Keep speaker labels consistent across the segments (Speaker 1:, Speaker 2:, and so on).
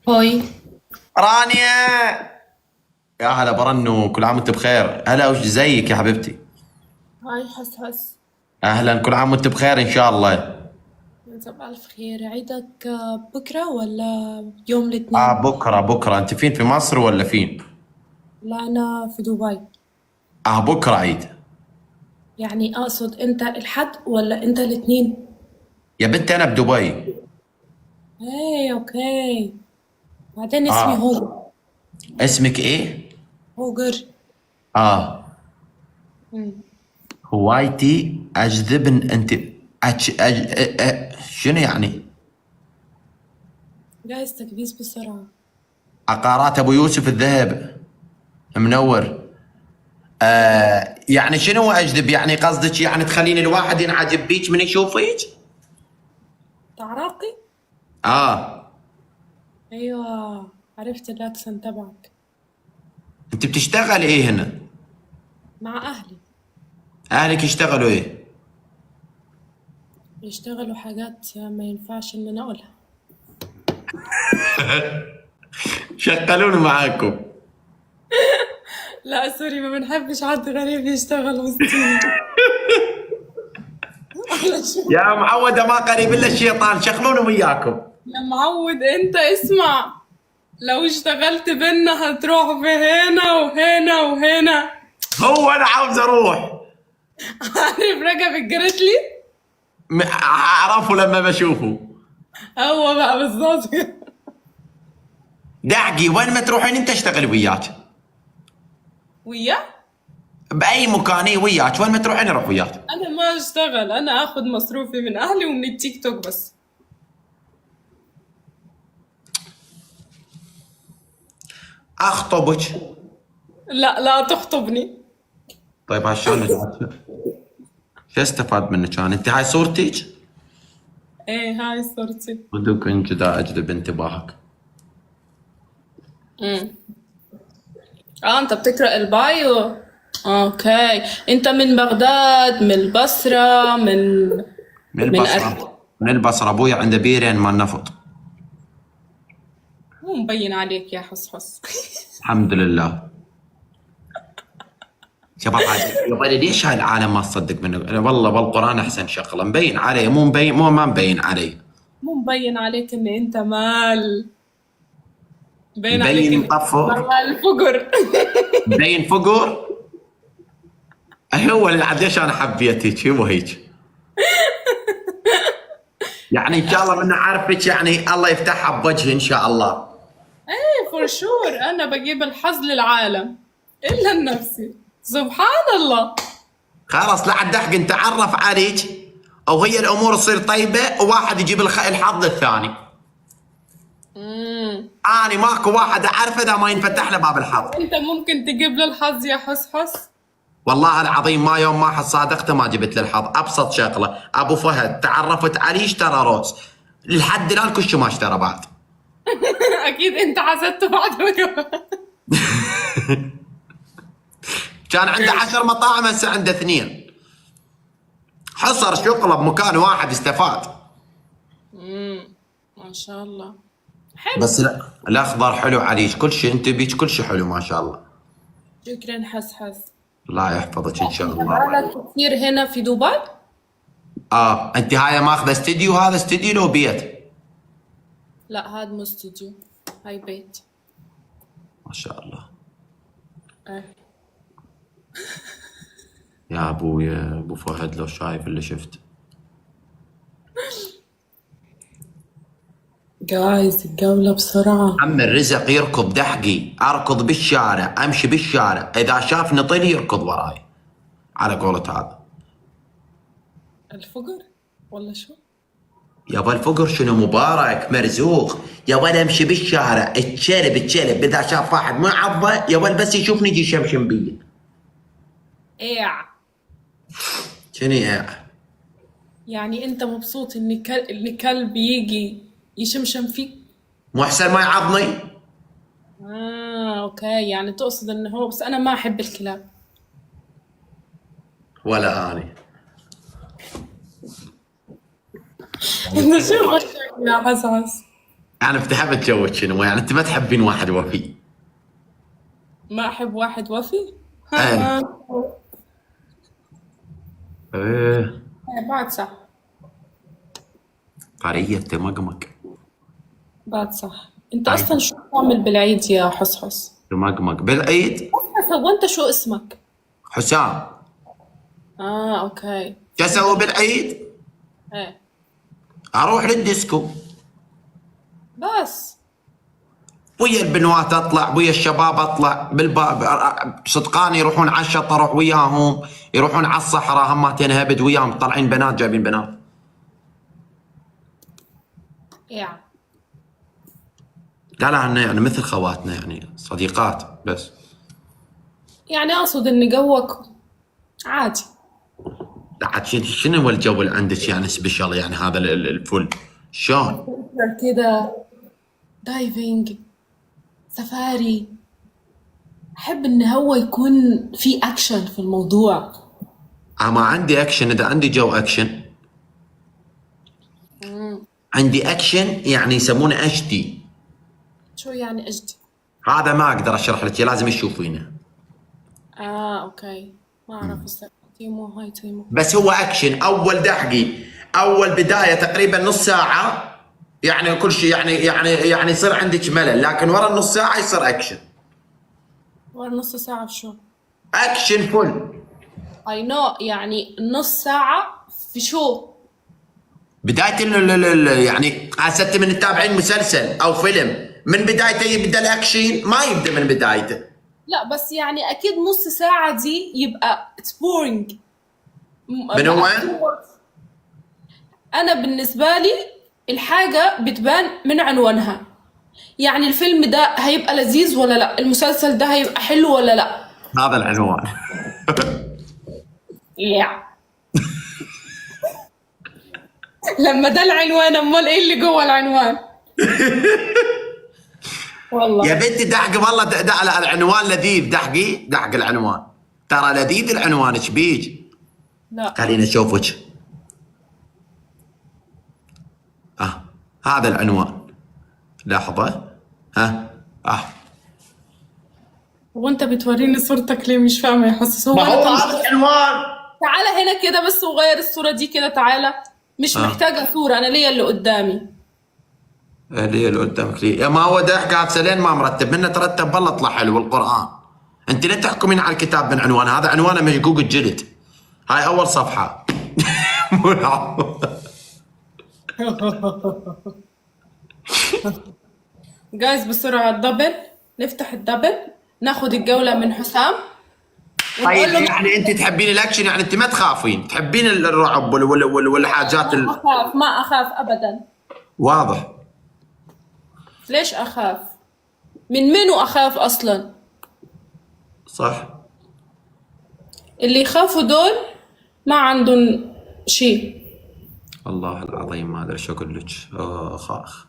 Speaker 1: هاي.
Speaker 2: رانيا، يا هلا برنو، كل عام وانت بخير. هلا وش زيك يا حبيبتي؟
Speaker 1: هاي حس.
Speaker 2: اهلا، كل عام وانت بخير ان شاء الله.
Speaker 1: صباح ألف خير. عيدك بكرة ولا يوم الاثنين؟
Speaker 2: بكره بكره. انت فين، في مصر ولا فين؟
Speaker 1: لا، أنا في دبي.
Speaker 2: بكره عيد.
Speaker 1: يعني أقصد أنت الحد ولا أنت الاثنين؟
Speaker 2: يا بنتي انا بدبي.
Speaker 1: ايه أوكي. بعدين اسمي
Speaker 2: اه،
Speaker 1: هوجر.
Speaker 2: اسمك ايه؟
Speaker 1: هوجر.
Speaker 2: اه،
Speaker 1: مم.
Speaker 2: هوايتي اجذبن انت. شنو يعني؟
Speaker 1: جاهز تكبيس بسرعة.
Speaker 2: عقارات ابو يوسف الذهب منور. يعني شنو اجذب؟ يعني قصدك يعني تخلين الواحد ينعجب بيك من يشوفك؟
Speaker 1: تعراقي؟
Speaker 2: اه.
Speaker 1: أيوة، عرفت الأكسنت تبعك.
Speaker 2: انت بتشتغل ايه هنا؟
Speaker 1: مع أهلي.
Speaker 2: اهلك يشتغلوا ايه؟
Speaker 1: بيشتغلوا حاجات ما ينفعش إن أنا أقولها.
Speaker 2: شغلوني معاكم.
Speaker 1: لا سوري، ما بنحبش حد غريب يشتغل وسطينا. علشان
Speaker 2: يا معودة ما قريب الا الشيطان، شغلوني وياكم.
Speaker 1: يا معود انت اسمع. لو اشتغلت بينا هتروح في هنا وهنا وهنا.
Speaker 2: هو انا عاوز اروح.
Speaker 1: عارف رجب الجريتلي؟
Speaker 2: اعرفه لما بشوفه.
Speaker 1: هو بقى بالظبط كده.
Speaker 2: دعقي وين ما تروحين انت اشتغل وياك.
Speaker 1: وياه.
Speaker 2: باي مكان وياك، وين ما تروحين اروح وياك.
Speaker 1: انا ما اشتغل، انا اخد مصروفي من اهلي ومن التيك توك بس.
Speaker 2: اخطبك.
Speaker 1: لا لا تخطبني.
Speaker 2: طيب هالشلون شو استفاد منك انا؟ انت هاي صورتك؟
Speaker 1: ايه هاي صورتي.
Speaker 2: بدك انت دا اجذب انتباهك.
Speaker 1: امم انت بتقرأ البايو. اوكي. انت من بغداد، من البصرة،
Speaker 2: من
Speaker 1: من أربيل؟
Speaker 2: البصرة. من البصرة، ابويا عنده بيرين مال نفط.
Speaker 1: مو مبين عليك يا حصحص.
Speaker 2: الحمد لله. شباب يبا ليش هاي العالم ما تصدق منه؟ أنا والله بالقران احسن شغله مبين علي، مو مبين، مو ما مبين علي.
Speaker 1: مو مبين عليك ان انت مال. باين عليك
Speaker 2: مبين
Speaker 1: ان
Speaker 2: مطفر.
Speaker 1: مال فقر.
Speaker 2: مبين فقر. هو اللي عديش انا حبيتك هو هيك. يعني ان شاء الله من عارفك، يعني الله يفتحها بوجهي ان شاء الله.
Speaker 1: ايه فور شور، انا بجيب الحظ للعالم الا لنفسي. سبحان الله.
Speaker 2: خلاص لا عاد احق نتعرف عليك، او هي الامور تصير طيبه وواحد يجيب الحظ الثاني. اني ماكو واحد اعرفه اذا ما ينفتح له باب الحظ.
Speaker 1: انت ممكن تجيب له الحظ يا حصحص.
Speaker 2: والله العظيم ما يوم ما حد صادقته ما جبت له الحظ. ابسط شغله، ابو فهد تعرفت عليه اشترى روز، لحد الان كل شيء ما اشترى بعد.
Speaker 1: اكيد انت حسدت بعد كمان.
Speaker 2: كان عنده 10 مطاعم هسه عنده 2. حصر شغله بمكان واحد استفاد.
Speaker 1: ما شاء الله. حلو.
Speaker 2: بس لا الاخضر حلو عليك، كل شيء انت بيك كل شيء حلو ما شاء الله.
Speaker 1: شكرا حسحس.
Speaker 2: الله يحفظك ان شاء
Speaker 1: انت
Speaker 2: الله.
Speaker 1: بالك كثير هنا في دبي؟
Speaker 2: انت هاي ماخذه استديو؟ هذا استديو لو بيت؟
Speaker 1: لا هاد مو استوديو، هاي بيت.
Speaker 2: ما شاء الله.
Speaker 1: ايه.
Speaker 2: يا ابويا ابو فهد لو شايف اللي شفت.
Speaker 1: جايز الجولة بسرعة.
Speaker 2: عم الرزق يركض دحقي، اركض بالشارع، امشي بالشارع، اذا شافني طلي يركض وراي، على قولة هذا.
Speaker 1: الفقر ولا شو؟
Speaker 2: يابا الفقر شنو؟ مبارك مرزوق. يابا امشي بالشارع، الكلب اذا شاف واحد ما عضه يابا بس يشوفني يجي يشمشم بي.
Speaker 1: ايه.
Speaker 2: شنو يا
Speaker 1: يعني انت مبسوط ان كلب يجي يشمشم فيك؟
Speaker 2: مو احسن ما يعضني؟
Speaker 1: اوكي، يعني تقصد ان هو، بس انا ما احب الكلاب.
Speaker 2: ولا اني.
Speaker 1: انت شو غشك يا حساس؟
Speaker 2: يعني افتحبت جوك شنو يعني انت ما تحبين واحد وفي؟
Speaker 1: ما احب واحد وفي.
Speaker 2: ايه.
Speaker 1: ها.
Speaker 2: ايه.
Speaker 1: بعد صح.
Speaker 2: قرية تمقمق.
Speaker 1: بعد صح. انت
Speaker 2: هاي
Speaker 1: اصلا شو بتعمل بالعيد يا حصحص؟
Speaker 2: تمقمق بالعيد.
Speaker 1: هو انت شو اسمك؟
Speaker 2: حسام.
Speaker 1: اه اوكي.
Speaker 2: شو
Speaker 1: فهمت
Speaker 2: اسوي
Speaker 1: عليك.
Speaker 2: بالعيد؟
Speaker 1: ايه.
Speaker 2: اروح للديسكو
Speaker 1: بس.
Speaker 2: ويا البنوات، اطلع ويا الشباب، اطلع بالباب صدقاني يروحون على الشط اروح وياهم، يروحون على الصحراء هماتين هبد وياهم، طالعين بنات جايبين بنات.
Speaker 1: يا.
Speaker 2: لا لا، هن يعني مثل خواتنا يعني صديقات بس.
Speaker 1: يعني اقصد ان جوك عادي.
Speaker 2: لا عاد شنو هو الجو اللي عندك يعني سبيشال يعني هذا الفل شلون؟
Speaker 1: كده. دايفنج. سفاري. احب ان هو يكون في اكشن في الموضوع.
Speaker 2: ما عندي اكشن، اذا عندي جو اكشن. عندي اكشن يعني يسمونه اتش دي.
Speaker 1: شو يعني اجدي؟
Speaker 2: هذا ما اقدر اشرح لك، لازم تشوفينه.
Speaker 1: اه اوكي. ما اعرف الصراحة. تيمو هاي تيمو.
Speaker 2: بس هو اكشن اول دحقي، اول بدايه تقريبا نص ساعه، يعني كل شيء يعني يصير عندك ملل، لكن ورا النص ساعه يصير اكشن.
Speaker 1: ورا نص ساعة شو؟
Speaker 2: اكشن فل.
Speaker 1: اي نو يعني نص ساعة في شو؟
Speaker 2: بدايه يعني هسه من تتابعين مسلسل او فيلم من بدايته يبدا الاكشن، ما يبدا من بدايته.
Speaker 1: لا بس يعني اكيد نص ساعة دي يبقى it's boring.
Speaker 2: من
Speaker 1: بقى
Speaker 2: وين؟
Speaker 1: انا بالنسبة لي الحاجة بتبان من عنوانها. يعني الفيلم ده هيبقى لذيذ ولا لا، المسلسل ده هيبقى حلو ولا لا.
Speaker 2: هذا العنوان.
Speaker 1: yeah. لما ده العنوان امال ايه اللي جوه العنوان؟
Speaker 2: يا
Speaker 1: والله.
Speaker 2: بنتي دحق والله العنوان لذيذ، دحق العنوان، ترى لذيذ العنوان ايش بيج.
Speaker 1: لا.
Speaker 2: خلينا اشوفك. هذا العنوان، لحظة. اه
Speaker 1: وانت بتوريني صورتك ليه؟ مش فاهمه يا حسس. هو
Speaker 2: ما
Speaker 1: انا
Speaker 2: هو
Speaker 1: طلعت.
Speaker 2: هذا العنوان.
Speaker 1: تعالى هنا كده بس وغير الصوره دي كده، تعالى. مش محتاجه صوره، انا ليا اللي قدامي.
Speaker 2: اللي اللي قدامك لي يا ما هو دحق هذا لين ما مرتب منه، ترتب والله اطلع حلو القرآن. انت لا تحكمين على الكتاب من عنوان، هذا عنوانه مشقوق الجلد. هاي اول صفحة.
Speaker 1: جايز بسرعه الدبل. نفتح الدبل. ناخد الجوله من حسام.
Speaker 2: طيب
Speaker 1: ونقول له
Speaker 2: يعني انت تحبين الاكشن، يعني انت ما تخافين، تحبين الرعب والحاجات
Speaker 1: ما اخاف ما اخاف ابدا.
Speaker 2: واضح.
Speaker 1: ليش اخاف؟ من منو اخاف اصلا؟
Speaker 2: صح.
Speaker 1: اللي يخافوا دول ما عندهم شيء.
Speaker 2: والله العظيم ما ادري شو اقول لك. اخ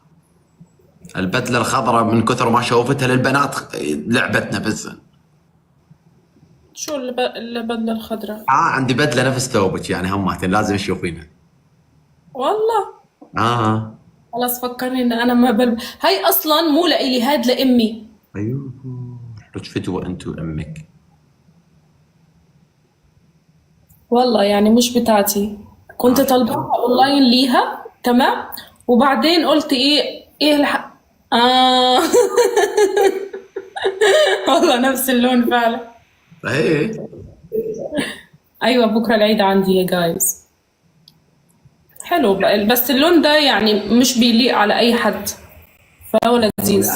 Speaker 2: البدله الخضراء من كثر ما شوفتها للبنات لعبتنا بس.
Speaker 1: شو اللي بدله الخضراء؟
Speaker 2: عندي بدله نفس ثوبك يعني هماتن لازم تشوفينها.
Speaker 1: والله.
Speaker 2: اه.
Speaker 1: خلاص فكرني ان انا ما هاي اصلا مو لإلي، هاد لامي.
Speaker 2: ايوه. لك فدوه انت وامك.
Speaker 1: والله يعني مش بتاعتي. كنت طالباها اونلاين ليها تمام. وبعدين قلت ايه اه. والله نفس اللون فعلا.
Speaker 2: ايه.
Speaker 1: ايوه بكره العيد عندي يا جايز. حلو بقى، بس اللون ده يعني مش بيليق على اي حد. فهو لذيذ.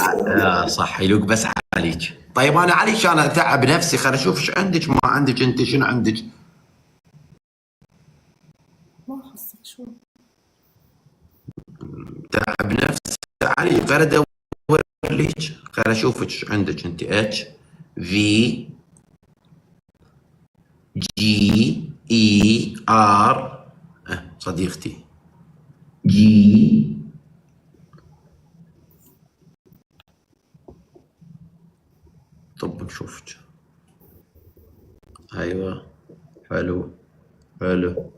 Speaker 2: صح يلوق بس عليك. طيب انا عليش انا اتعب نفسي، خل اشوف ايش عندك ما عندك، انت شنو عندك؟
Speaker 1: ما خصك شو.
Speaker 2: تعب نفسي علي غير ادور ليك، غير اشوف ايش عندك انت. اتش في جي اي ار صديقتي جي. طب نشوفك. ايوه. حلو. حلو.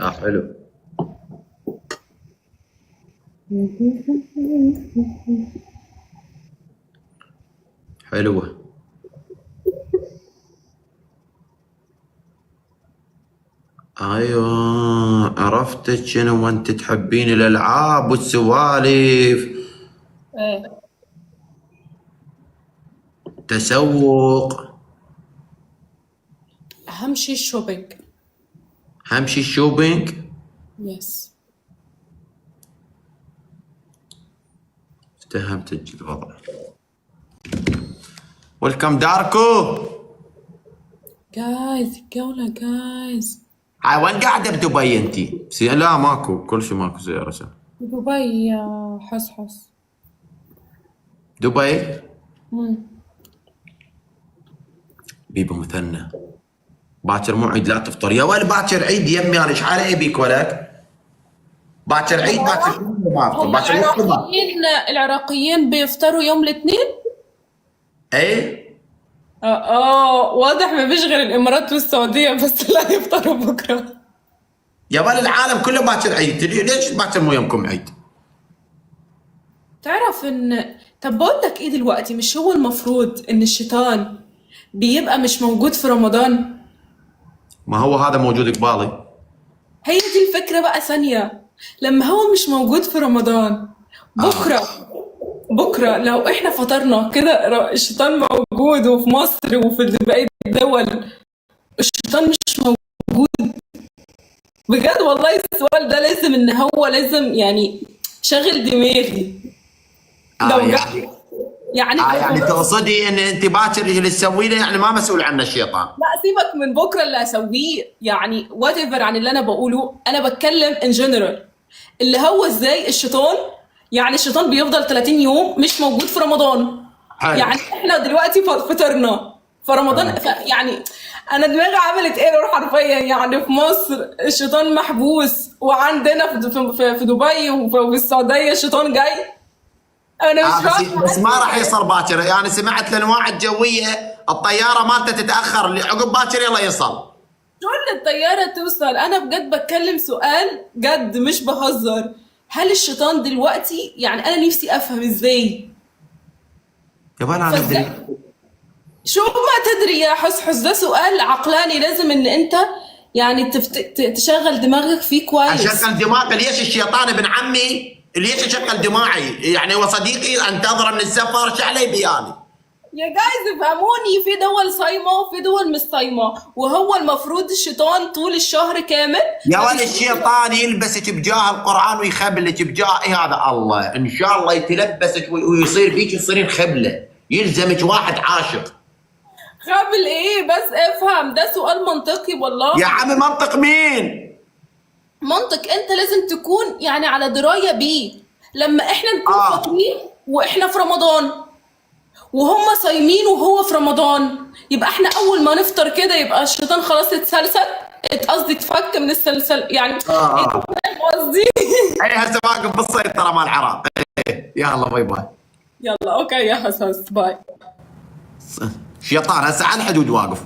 Speaker 2: حلو. حلوة. ايوه عرفتك شنو، وانت تحبين الالعاب والسوالف،
Speaker 1: ايه
Speaker 2: تسوق.
Speaker 1: اهم شيء الشوبينج.
Speaker 2: همشي الشوبينج.
Speaker 1: يس.
Speaker 2: افتهمت الوضع. ويلكم داركو.
Speaker 1: جايز الجولة جايز.
Speaker 2: هاي وين قاعدة بدبي انتي؟ لا ماكو، كل شيء ماكو زيارة سنة.
Speaker 1: دبي يا حصحص.
Speaker 2: دبي.
Speaker 1: مم.
Speaker 2: بيبو مثنى. باكر مو عيد لا تفطر يا ولد، باكر عيد يمي انا ايش حالي ابيك ولك؟ باكر عيد باكر ما افطر
Speaker 1: هم
Speaker 2: باكر يفطر.
Speaker 1: العراقيين بيفطروا يوم الاثنين؟
Speaker 2: ايه
Speaker 1: واضح ما فيش غير الامارات والسعودية بس لا يفطروا بكرة.
Speaker 2: يا ولد العالم كله باكر عيد، ليش باكر مو يومكم عيد؟
Speaker 1: تعرف ان، طب بقول لك ايه دلوقتي، مش هو المفروض ان الشيطان بيبقى مش موجود في رمضان؟
Speaker 2: ما هو هذا موجود قبالي.
Speaker 1: هي دي الفكرة بقى ثانية. لما هو مش موجود في رمضان، بكرة لو احنا فطرنا كده الشيطان موجود وفي مصر وفي باقي الدول الشيطان مش موجود. بجد والله السؤال ده لازم ان هو لازم يعني شغل دماغي. لو
Speaker 2: يعني يعني تقصدي ان انت باكر اللي تسوي له يعني ما مسؤول عنه الشيطان؟
Speaker 1: لا سيبك من بكره اللي هسويه، يعني وات ايفر عن اللي انا بقوله، انا بتكلم ان جنرال. اللي هو ازاي الشيطان، يعني الشيطان بيفضل 30 يوم مش موجود في رمضان.
Speaker 2: حلو.
Speaker 1: يعني احنا دلوقتي فطرنا في رمضان يعني انا دماغي عملت ايرور حرفيا. يعني في مصر الشيطان محبوس، وعندنا في دبي وفي السعوديه الشيطان جاي. انا مش فاهمه.
Speaker 2: بس ما راح يصل باكر، يعني سمعت الانواع الجويه الطياره مالته تتاخر عقب باكر يلا يصل.
Speaker 1: شلون الطياره توصل؟ انا بجد بتكلم سؤال جد مش بهزر. هل الشيطان دلوقتي، يعني انا نفسي افهم ازاي.
Speaker 2: يا بلا انا ادري.
Speaker 1: شو ما تدري يا حسحس، ده سؤال عقلاني لازم ان انت يعني تشغل دماغك فيه كويس.
Speaker 2: اشغل دماغي ليش؟ الشيطان ابن عمي ليش اشغل دماغي؟ يعني هو صديقي انتظره من السفر شو علي بياني؟
Speaker 1: يا جايز افهموني، في دول صايمه وفي دول مش صايمه، وهو المفروض الشيطان طول الشهر كامل.
Speaker 2: يا ولد الشيطان يلبسك بجاه القران ويخبلك بجاه هذا الله، ان شاء الله يتلبسك ويصير بيك تصيرين خبله، يلزمك واحد عاشق.
Speaker 1: خبل ايه بس افهم، ده سؤال منطقي والله.
Speaker 2: يا عمي منطق مين؟
Speaker 1: منطق انت لازم تكون يعني على درايه بيه. لما احنا نكون فاطرين واحنا في رمضان وهم صايمين وهو في رمضان، يبقى احنا اول ما نفطر كده يبقى الشيطان خلاص اتسلسل، قصدي اتفك من السلسل يعني. فاهم قصدي؟
Speaker 2: اي هسه واقف بالسيطره مال العراق. يلا باي باي.
Speaker 1: يلا اوكي يا حساس باي.
Speaker 2: شيطان هسه على الحدود واقف.